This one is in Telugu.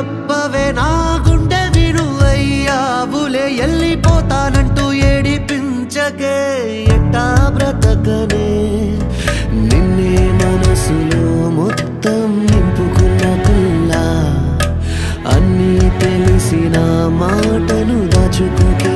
చెప్పవే నా గుండె విరువయ్యావులే వెళ్ళిపోతానంటూ ఏడిపించకే ఎట్టా బ్రతకనే నిన్నే మనసులో మొత్తం నింపుకున్న కుల్లా అన్నీ తెలిసిన మాటను దాచుకోకే